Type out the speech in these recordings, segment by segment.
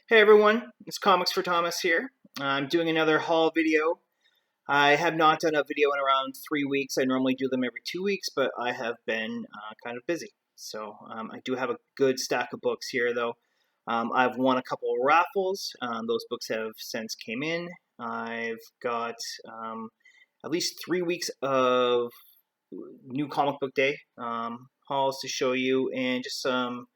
Hey everyone, it's Comics for Thomas here. I'm doing another haul video. I have not done a video in around 3 weeks. I normally do them every 2 weeks, but I have been kind of busy. So I do have a good stack of books here though. I've won a couple of raffles. Those books have since came in. I've got at least 3 weeks of new comic book day hauls to show you and just some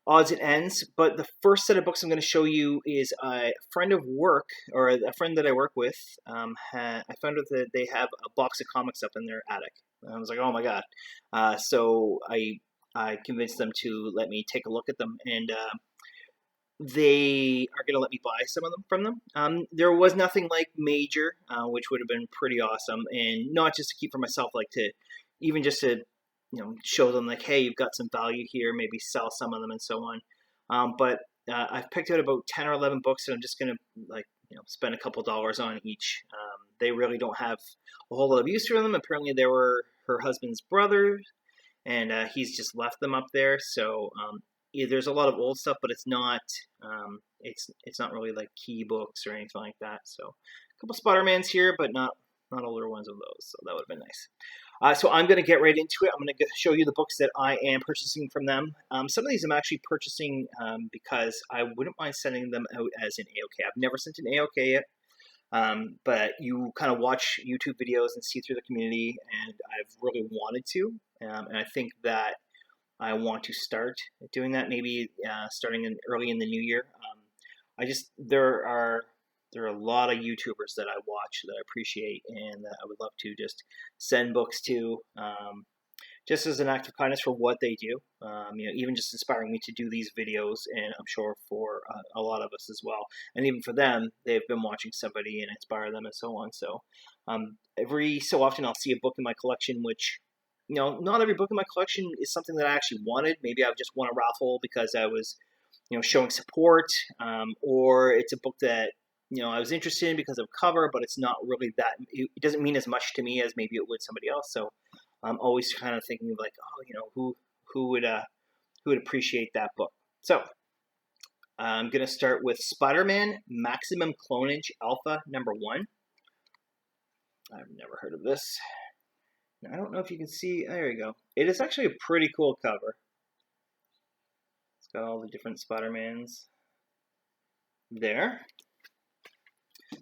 odds and ends. But the first set of books I'm going to show you is a friend of work, or a friend that I work with. I found out that they have a box of comics up in their attic. And I was like, oh my god! So I convinced them to let me take a look at them, and they are going to let me buy some of them from them. There was nothing like major, which would have been pretty awesome, and not just to keep for myself, like to even just to show them like, hey, you've got some value here, maybe sell some of them and so on. But I've picked out about 10 or 11 books that I'm just gonna spend a couple dollars on each. They really don't have a whole lot of use for them. Apparently, they were her husband's brother, and he's just left them up there. So there's a lot of old stuff, but it's not it's not really like key books or anything like that. So a couple Spider-Mans here, but not older ones of those. So that would have been nice. So I'm going to get right into it. I'm going to show you the books that I am purchasing from them. Some of these I'm actually purchasing because I wouldn't mind sending them out as an AOK. I've never sent an AOK yet, but you kind of watch YouTube videos and see through the community, and I've really wanted to. And I think that I want to start doing that, maybe starting early in the new year. There are a lot of YouTubers that I watch that I appreciate and that I would love to just send books to, just as an act of kindness for what they do. Even just inspiring me to do these videos, and I'm sure for a lot of us as well. And even for them, they've been watching somebody and inspire them and so on. So every so often I'll see a book in my collection, which, not every book in my collection is something that I actually wanted. Maybe I've just won a raffle because I was, showing support, or it's a book that I was interested in because of cover, but it's not really that. It doesn't mean as much to me as maybe it would somebody else. So I'm always kind of thinking of like, who would appreciate that book. So I'm gonna start with Spider-Man Maximum Clonage Alpha #1. I've never heard of this. I don't know if you can see. There you go. It is actually a pretty cool cover. It's got all the different Spider-Mans there.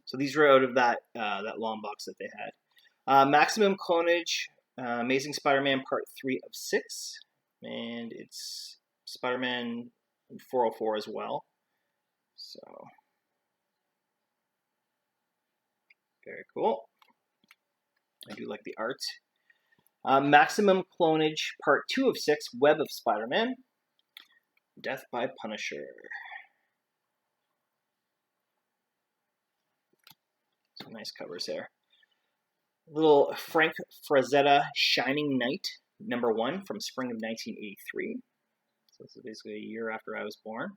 So these were out of that long box that they had. Maximum Clonage, Amazing Spider-Man Part 3 of 6, and it's Spider-Man 404 as well. So very cool. I do like the art. Maximum Clonage Part 2 of 6, Web of Spider-Man, Death by Punisher. Some nice covers there. Little Frank Frazetta Shining Knight #1 from spring of 1983. So this is basically a year after I was born.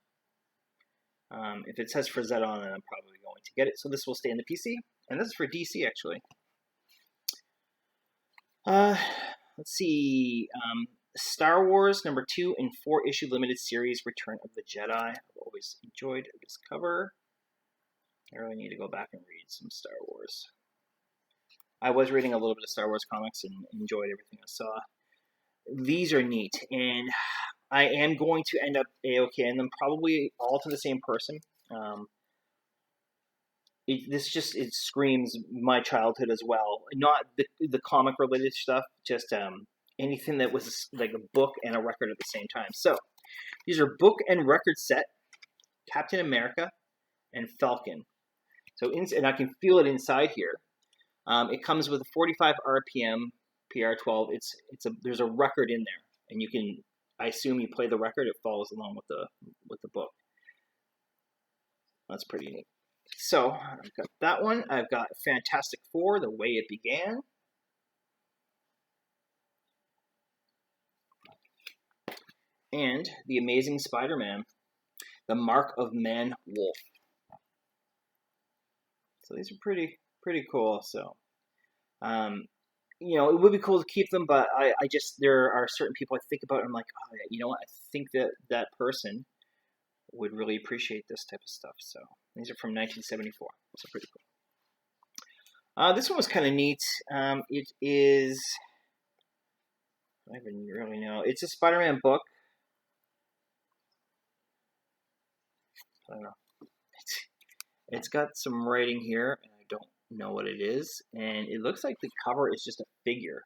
If it says Frazetta on it, I'm probably going to get it. So this will stay in the PC. And this is for DC, actually. Let's see. Star Wars #2 in 4-issue limited series, Return of the Jedi. I've always enjoyed this cover. I really need to go back and read some Star Wars. I was reading a little bit of Star Wars comics and enjoyed everything I saw. These are neat, and I am going to end up AOKing them, probably all to the same person. It screams my childhood as well. Not the comic related stuff, just anything that was like a book and a record at the same time. So these are book and record set, Captain America and Falcon. So and I can feel it inside here. It comes with a 45 RPM PR12. There's a record in there, and you can. I assume you play the record. It follows along with the book. That's pretty neat. So I've got that one. I've got Fantastic Four: The Way It Began. And The Amazing Spider-Man: The Mark of Man-Wolf. So these are pretty cool. So, it would be cool to keep them, but I just, there are certain people I think about and I'm like, oh, you know what? I think that person would really appreciate this type of stuff. So these are from 1974. So pretty cool. This one was kind of neat. It is, I don't even really know. It's a Spider-Man book. I don't know. It's got some writing here, and I don't know what it is. And it looks like the cover is just a figure.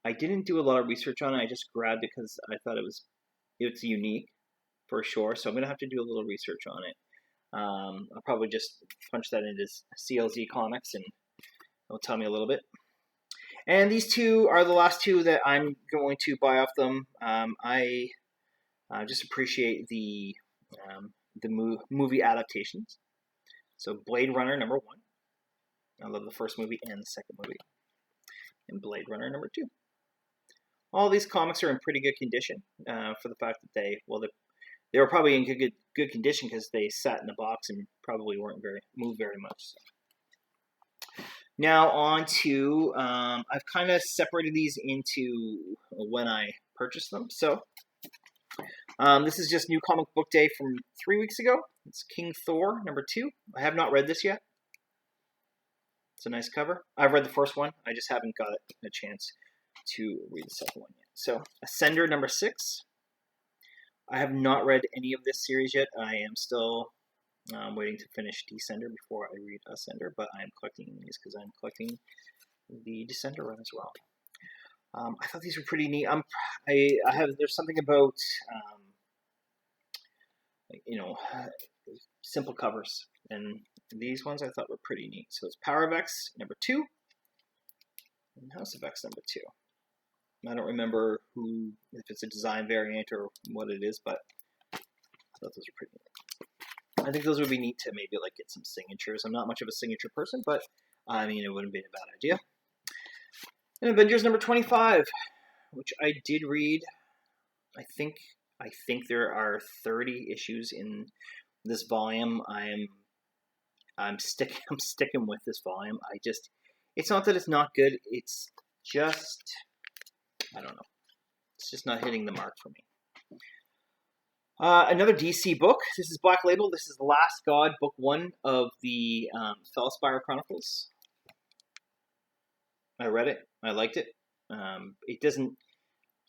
I didn't do a lot of research on it. I just grabbed it because I thought it's unique for sure. So I'm gonna have to do a little research on it. I'll probably just punch that into CLZ Comics, and it'll tell me a little bit. And these two are the last two that I'm going to buy off them. I just appreciate the movie adaptations. So Blade Runner #1. I love the first movie and the second movie. And Blade Runner #2. All these comics are in pretty good condition for the fact that they were probably in good condition because they sat in the box and probably weren't moved very much. So. Now on to, I've kind of separated these into when I purchased them. So this is just New Comic Book Day from 3 weeks ago. It's King Thor #2. I have not read this yet. It's a nice cover. I've read the first one. I just haven't got a chance to read the second one yet. So Ascender #6. I have not read any of this series yet. I am still waiting to finish Descender before I read Ascender, but I am collecting these because I'm collecting the Descender run as well. I thought these were pretty neat. There's something about simple covers, and these ones I thought were pretty neat. So it's Power of X #2 and House of X #2. I don't remember if it's a design variant or what it is, but I thought those are pretty neat. I think those would be neat to maybe like get some signatures. I'm not much of a signature person, but I mean, it wouldn't be a bad idea. And Avengers #25, which I did read. I think there are 30 issues in this volume. I'm sticking with this volume. It's not that it's not good. It's just, I don't know. It's just not hitting the mark for me. Another DC book. This is Black Label. This is Last God, Book 1 of the Fellspire Chronicles. I read it. I liked it. It doesn't.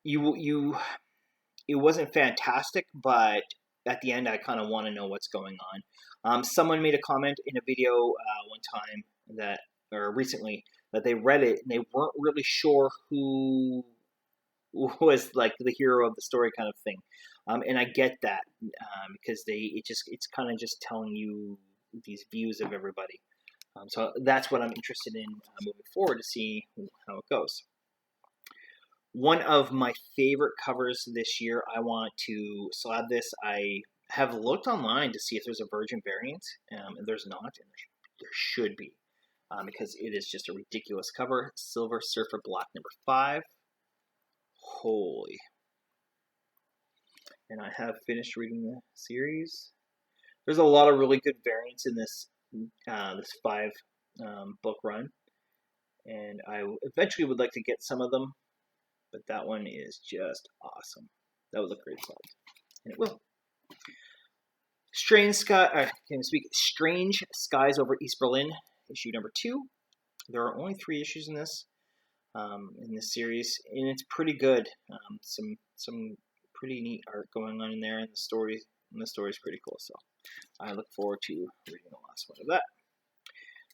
It wasn't fantastic, but at the end, I kind of want to know what's going on. Someone made a comment in a video one time recently that they read it and they weren't really sure who was like the hero of the story, kind of thing. And I get that because it's kind of just telling you these views of everybody. So that's what I'm interested in moving forward to see how it goes. One of my favorite covers this year, I want to slab this. I have looked online to see if there's a Virgin variant, and there's not, and there should be, because it is just a ridiculous cover. Silver Surfer Black #5. Holy. And I have finished reading the series. There's a lot of really good variants in this 5 book run, and I eventually would like to get some of them. But that one is just awesome. That would look great inside. And it will. Strange Skies Over East Berlin, issue #2. There are only 3 issues in this series, and it's pretty good. Some pretty neat art going on in there, and the story is pretty cool. So I look forward to reading the last one of that.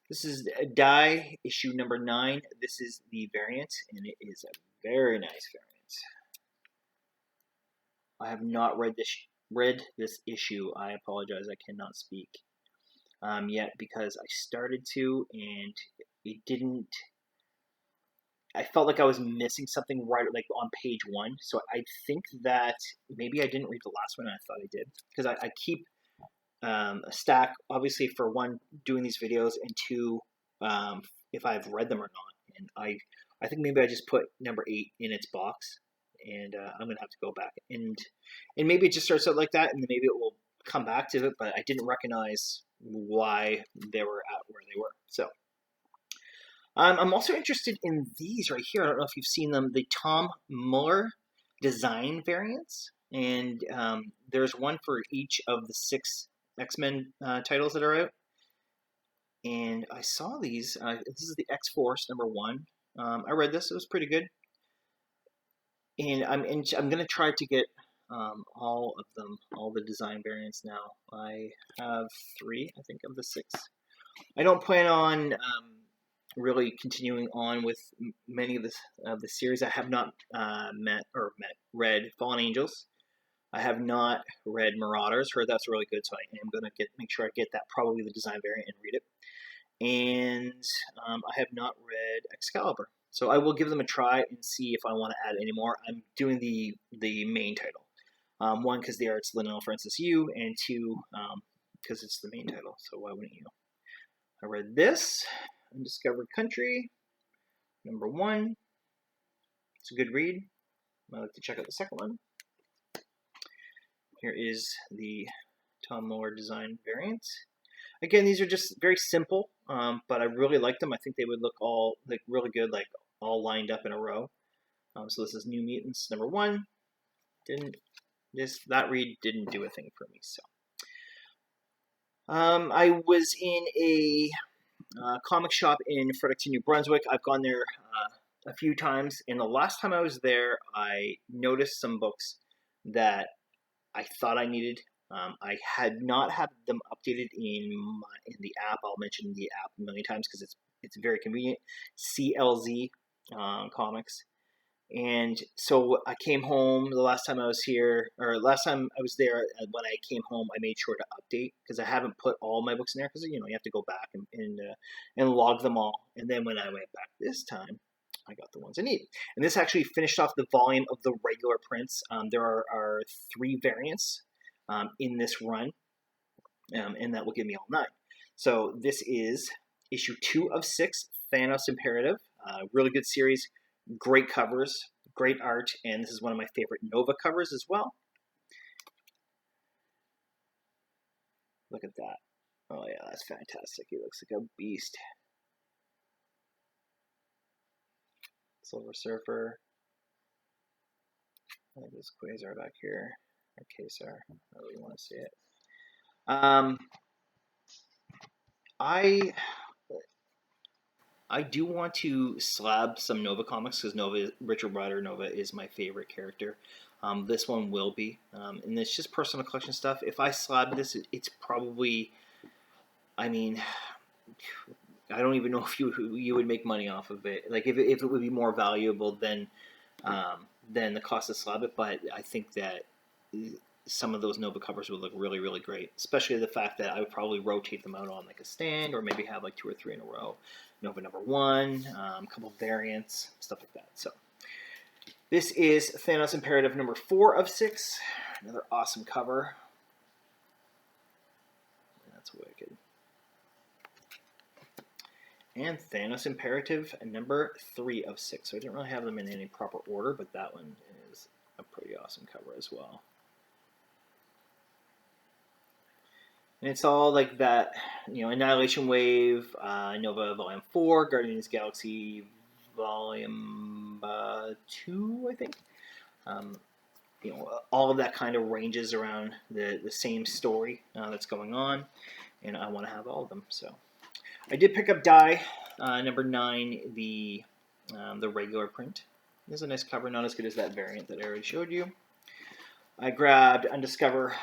This is Die, issue #9. This is the variant, and it is a very nice variant. I have not read this issue. I apologize. I cannot speak yet because I started to, and it didn't. I felt like I was missing something right like on page 1. So I think that maybe I didn't read the last one. And I thought I did because I keep a stack, obviously, for 1, doing these videos, and 2, if I've read them or not. And I think maybe I just put #8 in its box, and I'm gonna have to go back and maybe it just starts out like that, and then maybe it will come back to it. But I didn't recognize why they were at where they were. So I'm also interested in these right here. I don't know if you've seen them, the Tom Muller design variants. and there's one for each of the 6 X-Men titles that are out. And I saw these. This is the X-Force #1. I read this; it was pretty good. And I'm gonna try to get all of them, all the design variants now. I have 3, I think, of the 6. I don't plan on really continuing on with many of the series. I have not read Fallen Angels. I have not read Marauders. Heard that's really good, so I am gonna make sure I get that, probably the design variant, and read it. And I have not read Excalibur, so I will give them a try and see if I want to add any more. I'm doing the main title. 1, because the art's Lin Francis Yu, and 2, because it's the main title. So why wouldn't you? I read this, Undiscovered Country, #1. It's a good read. I'd like to check out the second one. Here is the Tom Miller design variant. Again, these are just very simple, but I really like them. I think they would look all really good, like all lined up in a row. So this is New Mutants #1. That read didn't do a thing for me. So I was in a comic shop in Fredericton, New Brunswick. I've gone there a few times, and the last time I was there, I noticed some books that I thought I needed. I had not had them updated in the app. I'll mention the app a million times because it's very convenient. CLZ Comics. And so I came home the last time I was here, or last time I was there. When I came home, I made sure to update because I haven't put all my books in there, because you have to go back and log them all. And then when I went back this time, I got the ones I need. And this actually finished off the volume of the regular prints. There are 3 variants in this run, and that will give me all 9. So this is issue 2 of 6, Thanos Imperative. Really good series. Great covers, great art, and this is one of my favorite Nova covers as well. Look at that. Oh yeah, that's fantastic. He looks like a beast. Silver Surfer. I think there's Quasar back here. Or Quasar, however you want to see it. I do want to slab some Nova comics because Richard Rider Nova is my favorite character. This one will be, and it's just personal collection stuff. If I slab this, it's probably, I mean, I don't even know if you would make money off of it. Like if it would be more valuable than the cost to slab it, but I think that some of those Nova covers would look really, really great, especially the fact that I would probably rotate them out on like a stand, or maybe have like 2 or 3 in a row. Nova #1, a couple variants, stuff like that. So this is Thanos Imperative #4 of 6. Another awesome cover. That's wicked. And Thanos Imperative #3 of 6. So I didn't really have them in any proper order, but that one is a pretty awesome cover as well. And it's all like that, Annihilation Wave, Nova Volume 4, Guardians Galaxy Volume 2, I think. All of that kind of ranges around the same story that's going on, and I want to have all of them. So I did pick up Die #9, the regular print. This is a nice cover, not as good as that variant that I already showed you. I grabbed Undiscovered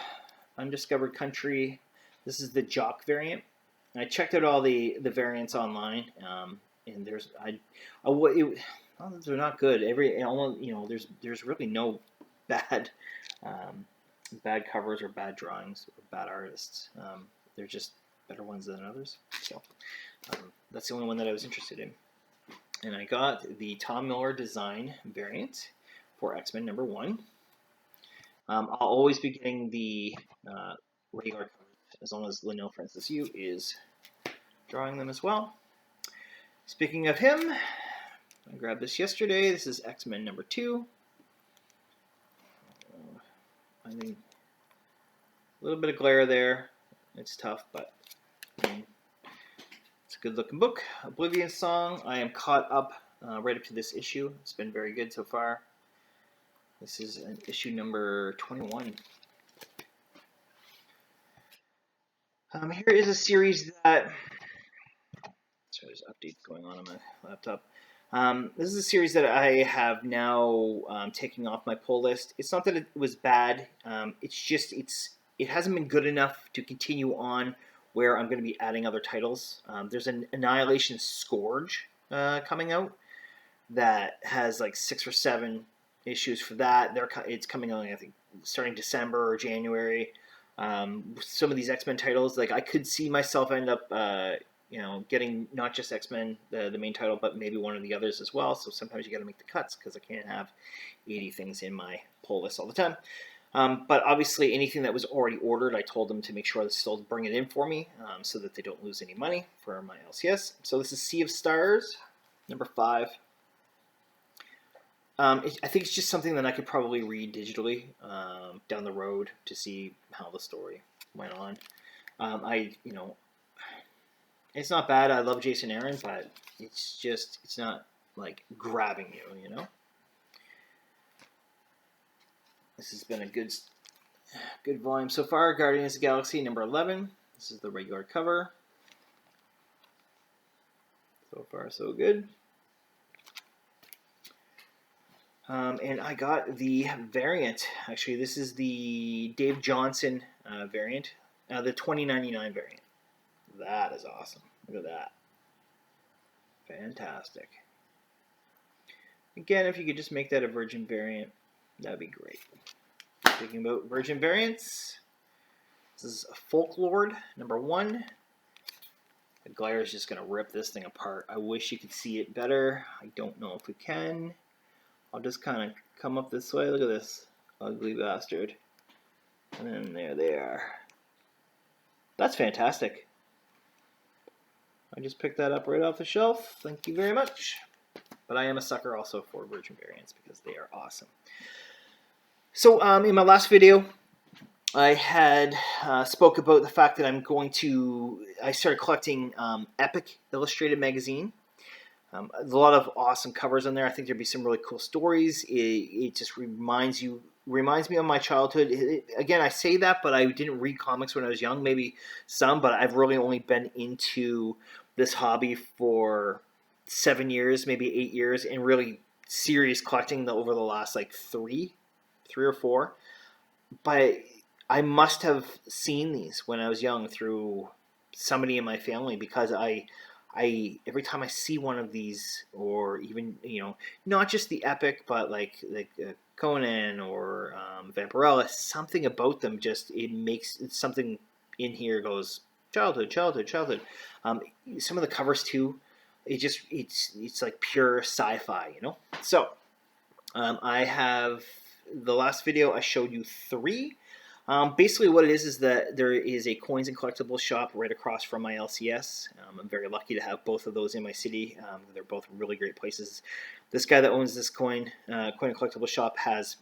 Country. This is the Jock variant. I checked out all the variants online, and they're not good. There's really no bad covers or bad drawings or bad artists. They're just better ones than others. So that's the only one that I was interested in. And I got the Tom Miller design variant for X-Men #1. I'll always be getting the regular covers as long as Lin Francis Yu is drawing them as well. Speaking of him, I grabbed this yesterday. This is X-Men #2. I think a little bit of glare there. It's tough, but it's a good looking book. Oblivion Song. I am caught up right up to this issue. It's been very good so far. This is an issue number 21. Here is a series that... So there's updates going on my laptop. This is a series that I have now taken off my pull list. It's not that it was bad. It's just it hasn't been good enough to continue on where I'm going to be adding other titles. There's an Annihilation Scourge coming out that has like 6 or 7 issues for that. It's coming on, I think, starting December or January. Some of these X-Men titles, like I could see myself end up, getting not just X-Men, the main title, but maybe one of the others as well. So sometimes you got to make the cuts because I can't have 80 things in my pull list all the time. But obviously, anything that was already ordered, I told them to make sure they still bring it in for me so that they don't lose any money for my LCS. So this is Sea of Stars, number 5. I think it's just something that I could probably read digitally down the road to see how the story went on. It's not bad. I love Jason Aaron, but it's not like grabbing you, This has been a good volume so far. Guardians of the Galaxy number 11. This is the regular cover. So far, so good. And I got the variant. Actually, this is the Dave Johnson variant, the 2099 variant. That is awesome. Look at that. Fantastic. Again, if you could just make that a Virgin variant, that'd be great. Speaking about Virgin variants, this is Folklore number 1. The glare is just going to rip this thing apart. I wish you could see it better. I don't know if we can. I'll just kind of come up this way. Look at this ugly bastard. And then there they are. That's fantastic. I just picked that up right off the shelf. Thank you very much. But I am a sucker also for Virgin variants because they are awesome. So in my last video, I had spoke about the fact that I started collecting Epic Illustrated magazine. There's a lot of awesome covers on there. I think there'd be some really cool stories. It just reminds me of my childhood. Again, I say that, but I didn't read comics when I was young. Maybe some, but I've really only been into this hobby for 7 years, maybe 8 years, and really serious collecting over the last like three or 4. But I must have seen these when I was young through somebody in my family because I every time I see one of these, or even not just the Epic, but like Conan or Vampirella, something about them it's something in here goes childhood. Some of the covers too, it's like pure sci-fi, So I have the last video I showed you 3. Basically what it is that there is a coins and collectibles shop right across from my LCS. I'm very lucky to have both of those in my city. They're both really great places. This guy that owns this coin and collectibles shop has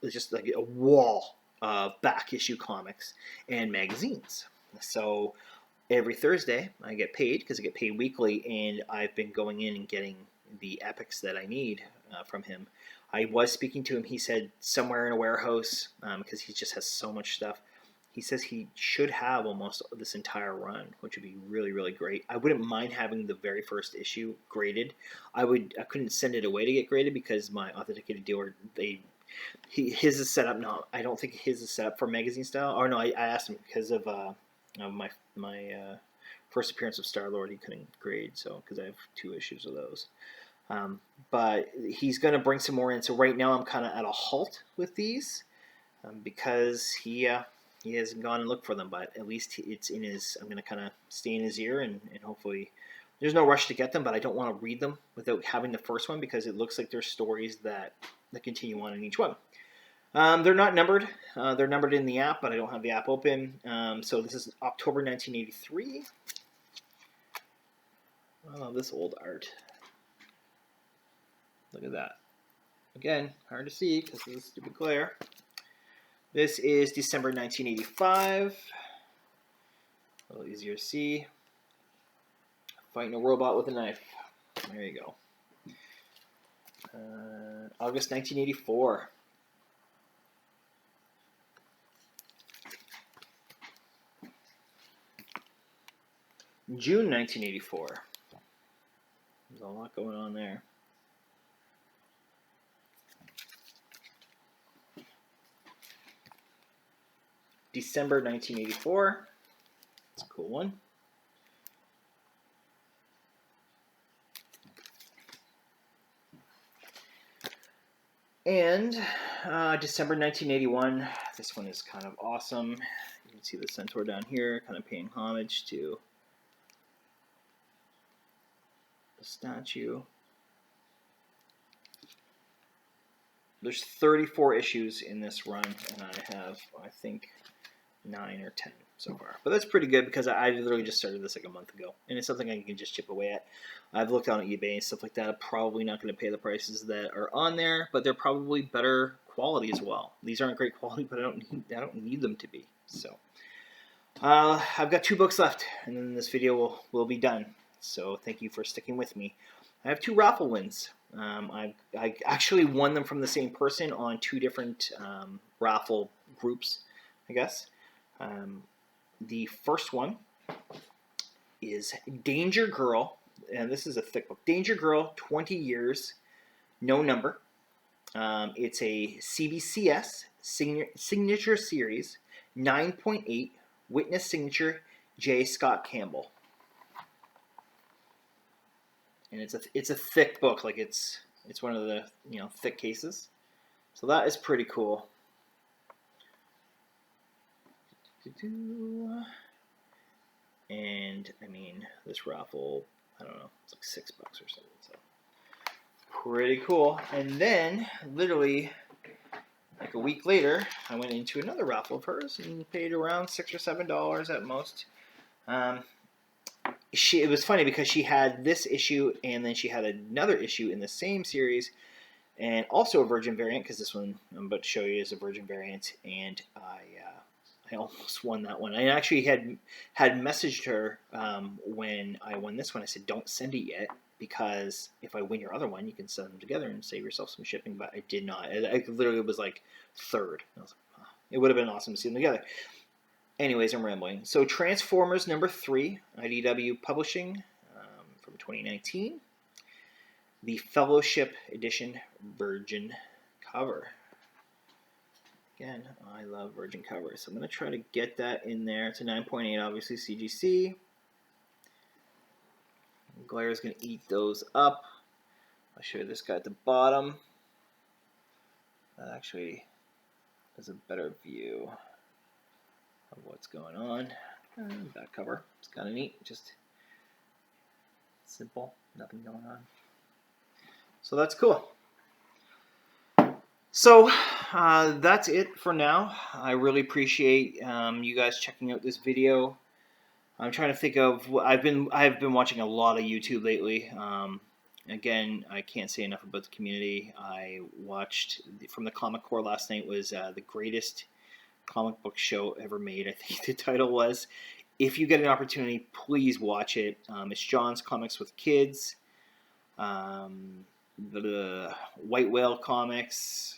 just like a wall of back issue comics and magazines. So every Thursday I get paid because I get paid weekly, and I've been going in and getting the epics that I need from him. I was speaking to him. He said somewhere in a warehouse, because he just has so much stuff. He says he should have almost this entire run, which would be really, really great. I wouldn't mind having the very first issue graded. I couldn't send it away to get graded because my authenticated dealer, his is set up. No, I don't think his is set up for magazine style. Or no, I asked him because of my first appearance of Star-Lord. He couldn't grade, so because I have 2 issues of those. But he's going to bring some more in. So right now I'm kind of at a halt with these because he hasn't gone and looked for them. But at least it's in his. I'm going to kind of stay in his ear and hopefully there's no rush to get them. But I don't want to read them without having the first one because it looks like there's stories that continue on in each one. They're not numbered. They're numbered in the app, but I don't have the app open. So this is October 1983. I love this old art. Look at that. Again, hard to see because of the stupid glare. This is December 1985. A little easier to see. Fighting a robot with a knife. There you go. August 1984. June 1984. There's a lot going on there. December 1984. That's a cool one. And December 1981. This one is kind of awesome. You can see the centaur down here, kind of paying homage to the statue. There's 34 issues in this run, and I have, I think, 9 or 10 so far. But that's pretty good because I literally just started this like a month ago, and it's something I can just chip away at. I've looked on eBay and stuff like that. I'm probably not going to pay the prices that are on there, but they're probably better quality as well. These aren't great quality, but I don't need them to be. So I've got 2 books left, and then this video will be done. So thank you for sticking with me. I have 2 raffle wins. I actually won them from the same person on 2 different raffle groups, I guess. The first one is Danger Girl, and this is a thick book. Danger Girl, 20 Years, No Number. It's a CBCS signature series, 9.8, witness signature, J. Scott Campbell. And it's a thick book, like it's one of the thick cases. So that is pretty cool. And I mean, this raffle, I don't know, it's like $6 or something. So pretty cool. And then literally like a week later, I went into another raffle of hers and paid around $6 or $7 at most. It was funny because she had this issue and then she had another issue in the same series and also a Virgin variant, because this one I'm about to show you is a Virgin variant, and I almost won that one. I actually had messaged her when I won this one. I said, don't send it yet, because if I win your other one, you can send them together and save yourself some shipping, but I did not. I literally was like third. I was like, oh, it would have been awesome to see them together. Anyways, I'm rambling. So Transformers #3, IDW Publishing, from 2019. The Fellowship Edition Virgin cover. Again, I love Virgin covers, so I'm going to try to get that in there. It's a 9.8, obviously, CGC. Glare's going to eat those up. I'll show you this guy at the bottom. That actually is a better view of what's going on. Back cover. It's kind of neat. Just simple. Nothing going on. So that's cool. So that's it for now. I really appreciate you guys checking out this video. I'm trying to think of. I've been watching a lot of YouTube lately. Again, I can't say enough about the community. I watched from the Comic Core last night. Was the greatest comic book show ever made, I think the title was. If you get an opportunity, please watch it. It's John's Comics with Kids, the White Whale Comics.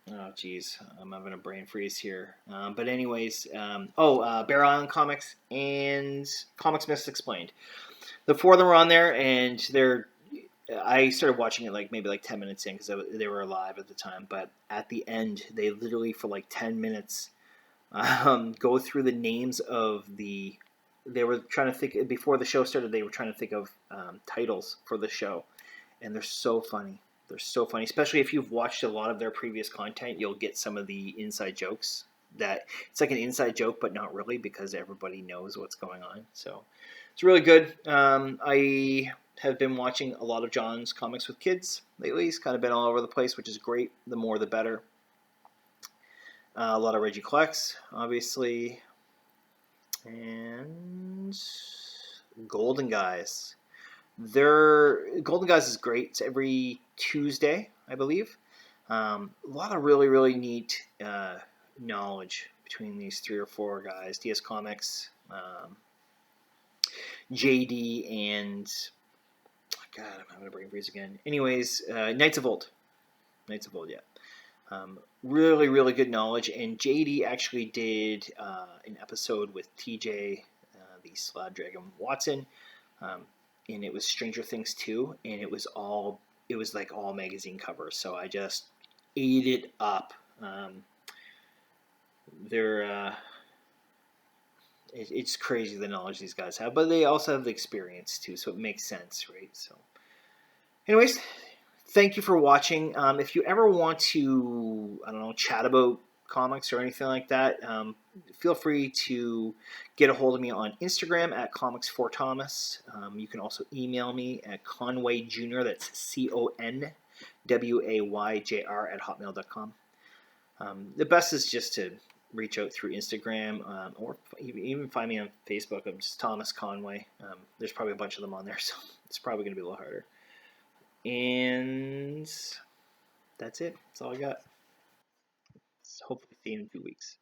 Oh, geez, I'm having a brain freeze here. But anyways, Bear Island Comics and Comics Explained. The 4 of them are on there, and I started watching it maybe 10 minutes in because they were alive at the time. But at the end, they literally for 10 minutes go through the names of the. They were trying to think before the show started. They were trying to think of titles for the show, and they're so funny. They're so funny, especially if you've watched a lot of their previous content. You'll get some of the inside jokes. That it's like an inside joke, but not really, because everybody knows what's going on. So it's really good. I have been watching a lot of John's Comics with Kids lately. He's kind of been all over the place, which is great. The more, the better. A lot of Reggie Collects, obviously, and Golden Guys. Golden Guys is great. It's every Tuesday, I believe. A lot of really, really neat knowledge between these 3 or 4 guys. DS Comics, JD, and God, I'm having a brain freeze again. Anyways, Knights of Old. Yeah. Really, really good knowledge. And JD actually did an episode with TJ, the Slab Dragon Watson, and it was Stranger Things 2, and it was like all magazine covers. So I just ate it up. They're it's crazy the knowledge these guys have, but they also have the experience too, so it makes sense, right? So, anyways, thank you for watching. If you ever want to, I don't know, chat about comics or anything like that, feel free to get a hold of me on Instagram at comics4thomas. You can also email me at Conway Jr. That's CONWAYJR at hotmail.com. The best is just to reach out through Instagram, or even find me on Facebook. I'm just Thomas Conway. There's probably a bunch of them on there, so it's probably going to be a little harder. And that's it. That's all I got. Hopefully see you in 2 weeks.